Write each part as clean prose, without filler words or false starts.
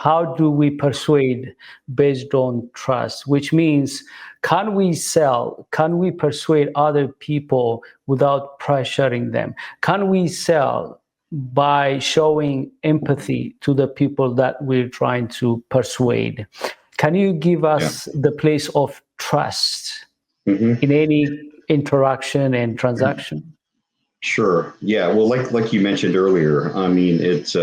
how do we persuade based on trust? Which means, can we sell? Can we persuade other people without pressuring them? Can we sell by showing empathy to the people that we're trying to persuade? Can you give us the place of trust in any interaction and transaction? Sure. Yeah. Well, like you mentioned earlier, I mean, it's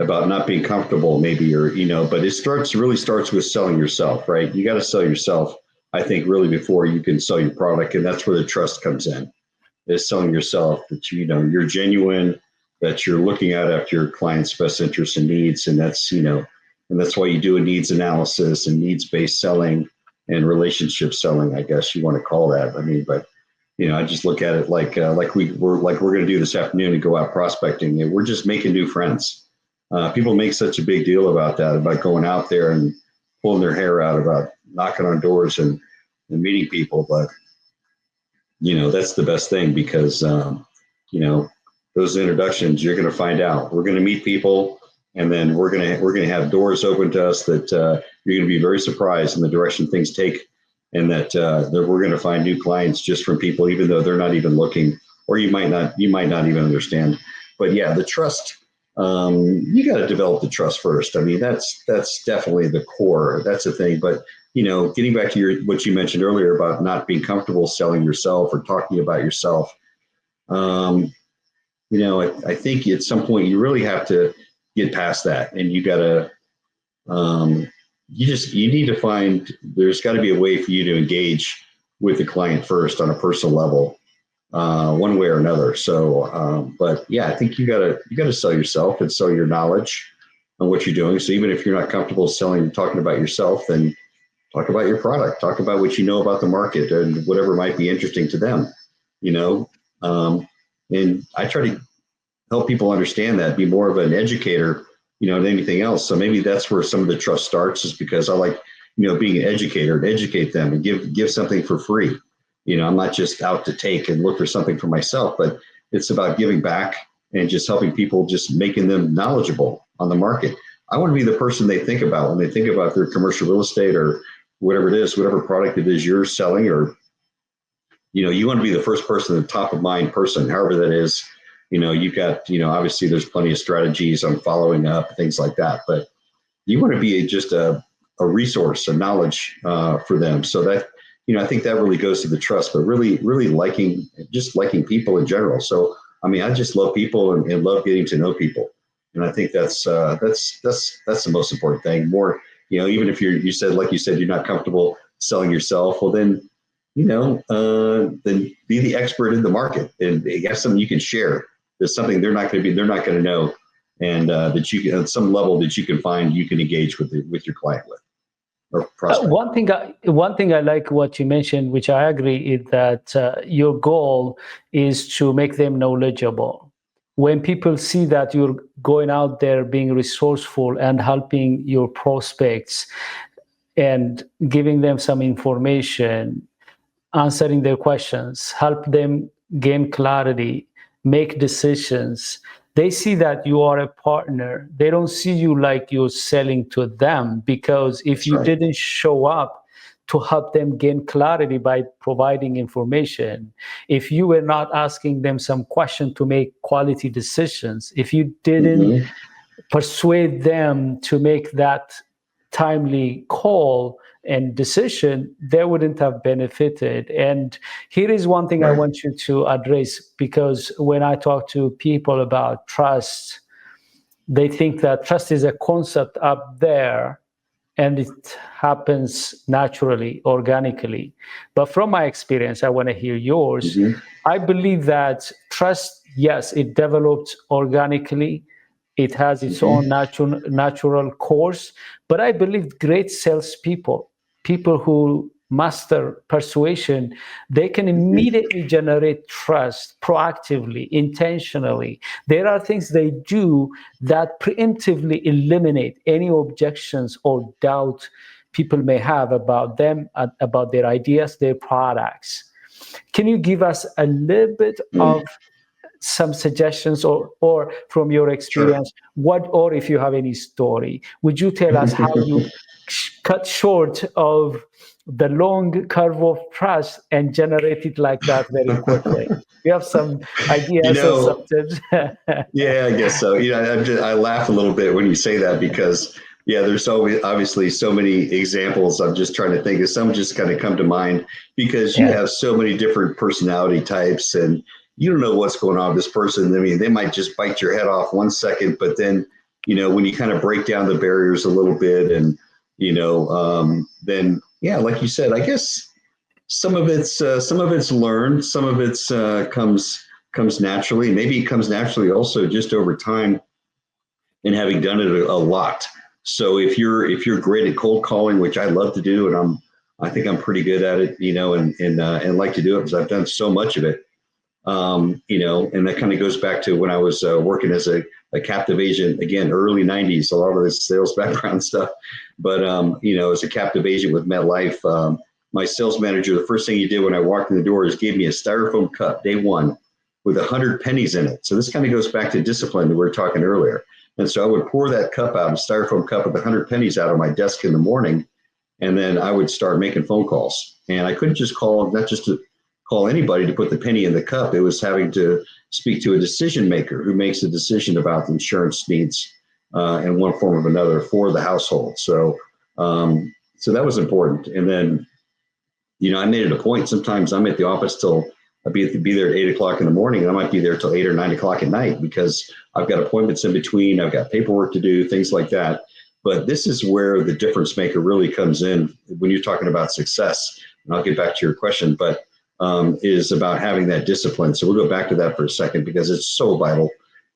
about not being comfortable, maybe, or but it really starts with selling yourself, right? You got to sell yourself, I think, really before you can sell your product, and that's where the trust comes in. Is selling yourself that you're genuine, that you're looking out after your client's best interests and needs, and that's why you do a needs analysis and needs-based selling and relationship selling, I guess you want to call that. I mean, but I just look at it like we're going to do this afternoon and go out prospecting, and we're just making new friends. People make such a big deal about that, about going out there and pulling their hair out, about knocking on doors and meeting people, but that's the best thing, because those introductions, you're going to find out. We're going to meet people, and then we're going to have doors open to us that you're going to be very surprised in the direction things take, and that we're going to find new clients just from people, even though they're not even looking, or you might not even understand. But yeah, the trust, you got to develop the trust first. I mean, that's definitely the core. That's the thing. But getting back to what you mentioned earlier about not being comfortable selling yourself or talking about yourself, I think at some point you really have to get past that, and you got to, you need to find, there's got to be a way for you to engage with the client first on a personal level, one way or another. So, but yeah, I think you gotta sell yourself and sell your knowledge on what you're doing. So even if you're not comfortable talking about yourself, then talk about your product, talk about what you know about the market and whatever might be interesting to them, and I try to help people understand that, be more of an educator, than anything else. So maybe that's where some of the trust starts, is because I like, being an educator, to educate them and give something for free. I'm not just out to take and look for something for myself, but it's about giving back and just helping people, just making them knowledgeable on the market. I want to be the person they think about when they think about their commercial real estate or whatever it is, whatever product it is you're selling, or, you want to be the first person, the top of mind person, however that is. You've got, obviously there's plenty of strategies on following up, things like that, but you want to be just a resource, a knowledge for them. So that, I think that really goes to the trust, but really, really liking people in general. So, I mean, I just love people and love getting to know people. And I think that's the most important thing. More, even if you said, you're not comfortable selling yourself, well then, then be the expert in the market and have something you can share. There's something they're not going to know, and that you can, at some level, that you can find, you can engage with your client with. One thing I like what you mentioned, which I agree, is that your goal is to make them knowledgeable. When people see that you're going out there being resourceful and helping your prospects and giving them some information, answering their questions, help them gain clarity, make decisions, they see that you are a partner. They don't see you like you're selling to them, because if you didn't show up to help them gain clarity by providing information, if you were not asking them some question to make quality decisions, if you didn't persuade them to make that timely call and decision, they wouldn't have benefited. And here is one thing I want you to address, because when I talk to people about trust, they think that trust is a concept up there and it happens naturally, organically. But from my experience, I want to hear yours. I believe that trust, yes, it developed organically. It has its own natural course. But I believe great salespeople, people who master persuasion, they can immediately generate trust proactively, intentionally. There are things they do that preemptively eliminate any objections or doubt people may have about them, about their ideas, their products. Can you give us a little bit of some suggestions or from your experience, or if you have any story, would you tell us how you cut short of the long curve of trust and generate it like that very quickly? You have some ideas or some tips? Yeah, I guess so. I laugh a little bit when you say that because, there's always obviously so many examples. I'm just trying to think of some just kind of come to mind because you have so many different personality types and you don't know what's going on with this person. I mean, they might just bite your head off 1 second, but then, when you kind of break down the barriers a little bit and, then, like you said, I guess some of it's learned, some of it's comes naturally. Maybe it comes naturally also just over time and having done it a lot. So if you're great at cold calling, which I love to do, and I think I'm pretty good at it, and like to do it because I've done so much of it. And that kind of goes back to when I was working as a captive agent, again, early 90s, a lot of this sales background stuff. But, as a captive agent with MetLife, my sales manager, the first thing he did when I walked in the door is gave me a styrofoam cup day one with 100 pennies in it. So this kind of goes back to discipline that we were talking earlier. And so I would pour that cup out, a styrofoam cup with 100 pennies out on my desk in the morning. And then I would start making phone calls. And I couldn't just call, not just to call anybody to put the penny in the cup. It was having to speak to a decision maker who makes a decision about the insurance needs in one form or another for the household. So that was important. And then, I made it a point. Sometimes I'm at the office till I'd be there at 8 o'clock in the morning, and I might be there till 8 or 9 o'clock at night because I've got appointments in between. I've got paperwork to do, things like that. But this is where the difference maker really comes in when you're talking about success. And I'll get back to your question, but is about having that discipline. So we'll go back to that for a second because it's so vital.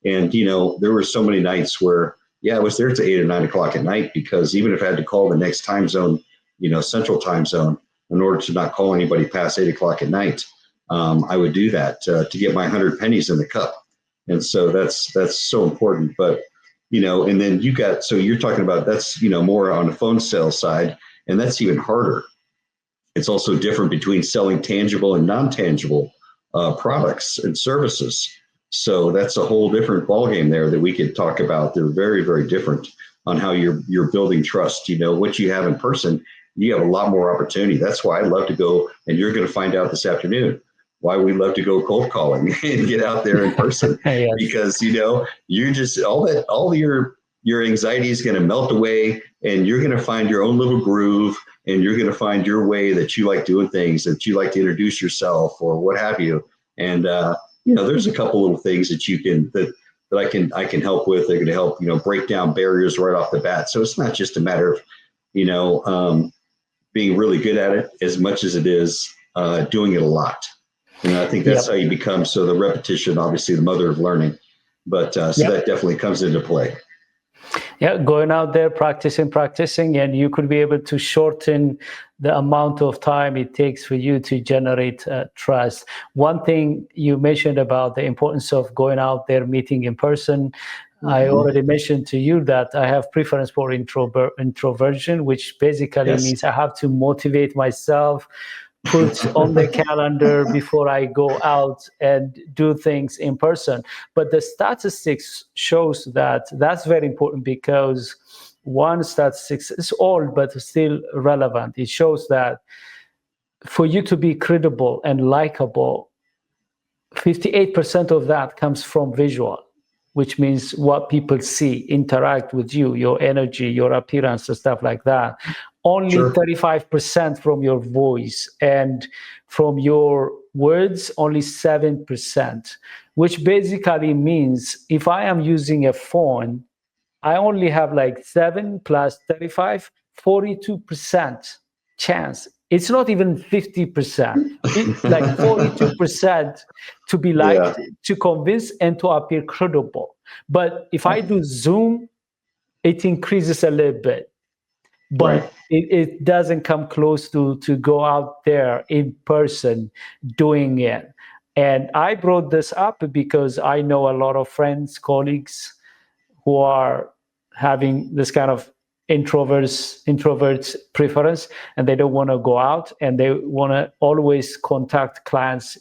And, there were so many nights where, I was there till 8 or 9 o'clock at night because even if I had to call the next time zone, central time zone, in order to not call anybody past 8 o'clock at night, I would do that to get my 100 pennies in the cup. And so that's so important. But, and then so you're talking about that's, more on the phone sales side, and that's even harder. It's also different between selling tangible and non-tangible products and services. So that's a whole different ballgame there that we could talk about. They're very, very different on how you're building trust. What you have in person, you have a lot more opportunity. That's why I love to go, and you're going to find out this afternoon why we love to go cold calling and get out there in person. Yes. Because you're just all your anxiety is going to melt away, and you're going to find your own little groove, and you're going to find your way that you like doing things, that you like to introduce yourself or what have you. And there's a couple little things that you can that I can help with. They're going to help break down barriers right off the bat. So it's not just a matter of being really good at it as much as it is doing it a lot. And I think that's how you become. So the repetition, obviously the mother of learning, but that definitely comes into play. Yeah, going out there, practicing, and you could be able to shorten the amount of time it takes for you to generate trust. One thing you mentioned about the importance of going out there, meeting in person. I already mentioned to you that I have preference for introversion, which basically means I have to motivate myself, put on the calendar before I go out and do things in person. But the statistics shows that that's very important because one statistics is old but still relevant. It shows that for you to be credible and likable, 58% of that comes from visual, which means what people see, interact with you, your energy, your appearance, and stuff like that. Only 35% from your voice, and from your words, only 7%, which basically means if I am using a phone, I only have like 7 plus 35, 42% chance. It's not even 50%. It's like 42% to be liked, to convince, and to appear credible. But if I do Zoom, it increases a little bit. But it doesn't come close to go out there in person doing it. And I brought this up because I know a lot of friends, colleagues who are having this kind of introverts preference, and they don't want to go out, and they want to always contact clients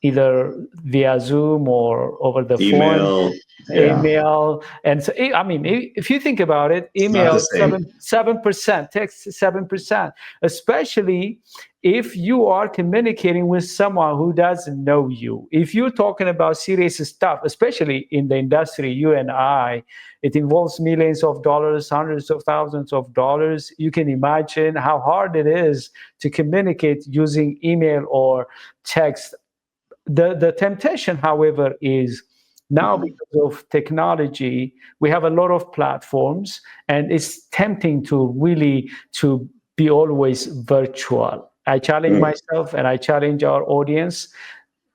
either via Zoom or over the phone, yeah, email. And so, I mean, if you think about it, it's not the email same. 7%, text 7%, especially if you are communicating with someone who doesn't know you. If you're talking about serious stuff, especially in the industry, you and I, it involves millions of dollars, hundreds of thousands of dollars. You can imagine how hard it is to communicate using email or text. The temptation, however, is now because of technology, we have a lot of platforms, and it's tempting to really to be always virtual. I challenge myself and I challenge our audience.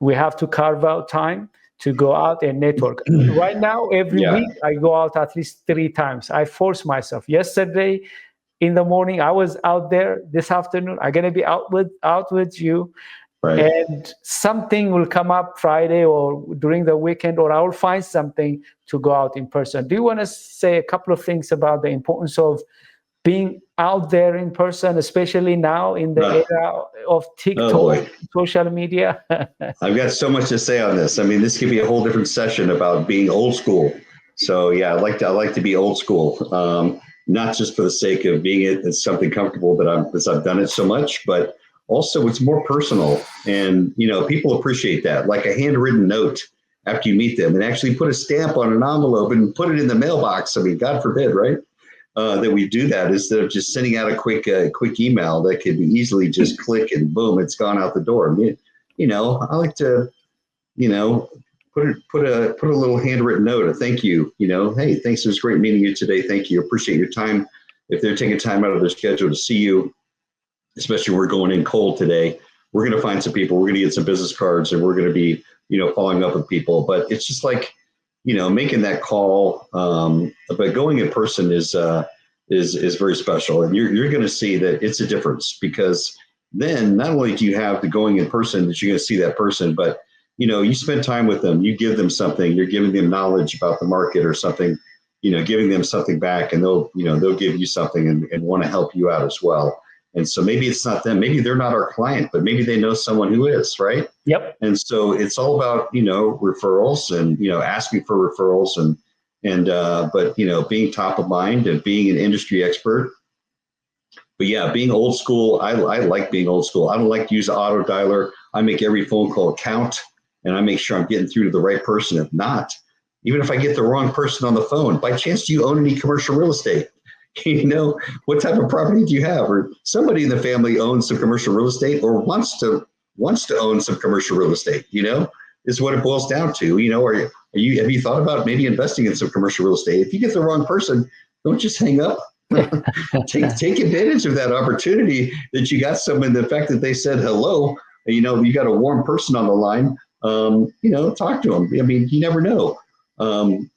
We have to carve out time to go out and network. Right now, every Yeah. week, I go out at least 3 times. I force myself. Yesterday in the morning, I was out there. This afternoon, I'm going to be out with you. Right. And something will come up Friday or during the weekend, or I will find something to go out in person. Do you want to say a couple of things about the importance of being out there in person, especially now in the era of TikTok, social media? I've got so much to say on this. I mean, this could be a whole different session about being old school. So yeah, I like to be old school, not just for the sake of being it's something comfortable because I've done it so much, but also it's more personal, and people appreciate that. Like a handwritten note after you meet them, and actually put a stamp on an envelope and put it in the mailbox. I mean, God forbid, right? That we do that instead of just sending out a quick email that could be easily just click and boom, it's gone out the door. I mean, I like to, put a little handwritten note, a thank you. Hey, thanks. It was great meeting you today. Thank you. Appreciate your time. If they're taking time out of their schedule to see you, especially we're going in cold today, we're going to find some people. We're going to get some business cards, and we're going to be, following up with people. But it's just like, making that call. But going in person is very special, and you're going to see that it's a difference, because then not only do you have the going in person that you're going to see that person, but you spend time with them, you give them something, you're giving them knowledge about the market or something, giving them something back, and they'll give you something and want to help you out as well. And so maybe it's not them, maybe they're not our client, but maybe they know someone who is, right? Yep. And so it's all about, referrals and, asking for referrals but, being top of mind and being an industry expert. But yeah, being old school, I like being old school. I don't like to use an auto dialer. I make every phone call count, and I make sure I'm getting through to the right person. If not, even if I get the wrong person on the phone, by chance, do you own any commercial real estate? What type of property do you have? Or somebody in the family owns some commercial real estate, or wants to own some commercial real estate, is what it boils down to. Have you thought about maybe investing in some commercial real estate? If you get the wrong person, don't just hang up. take advantage of that opportunity that you got someone, the fact that they said hello, you got a warm person on the line, talk to them. I mean, you never know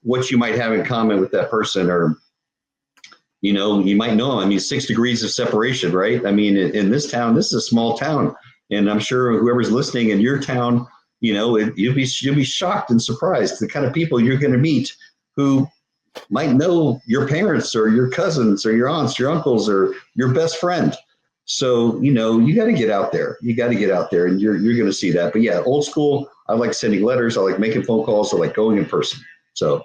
what you might have in common with that person, or you might know him. I mean, 6 degrees of separation, right? I mean, in this town, this is a small town, and I'm sure whoever's listening in your town, you'll be shocked and surprised the kind of people you're going to meet who might know your parents or your cousins or your aunts, your uncles, or your best friend. So, you got to get out there. You got to get out there, and you're going to see that. But yeah, old school, I like sending letters. I like making phone calls. I like going in person. So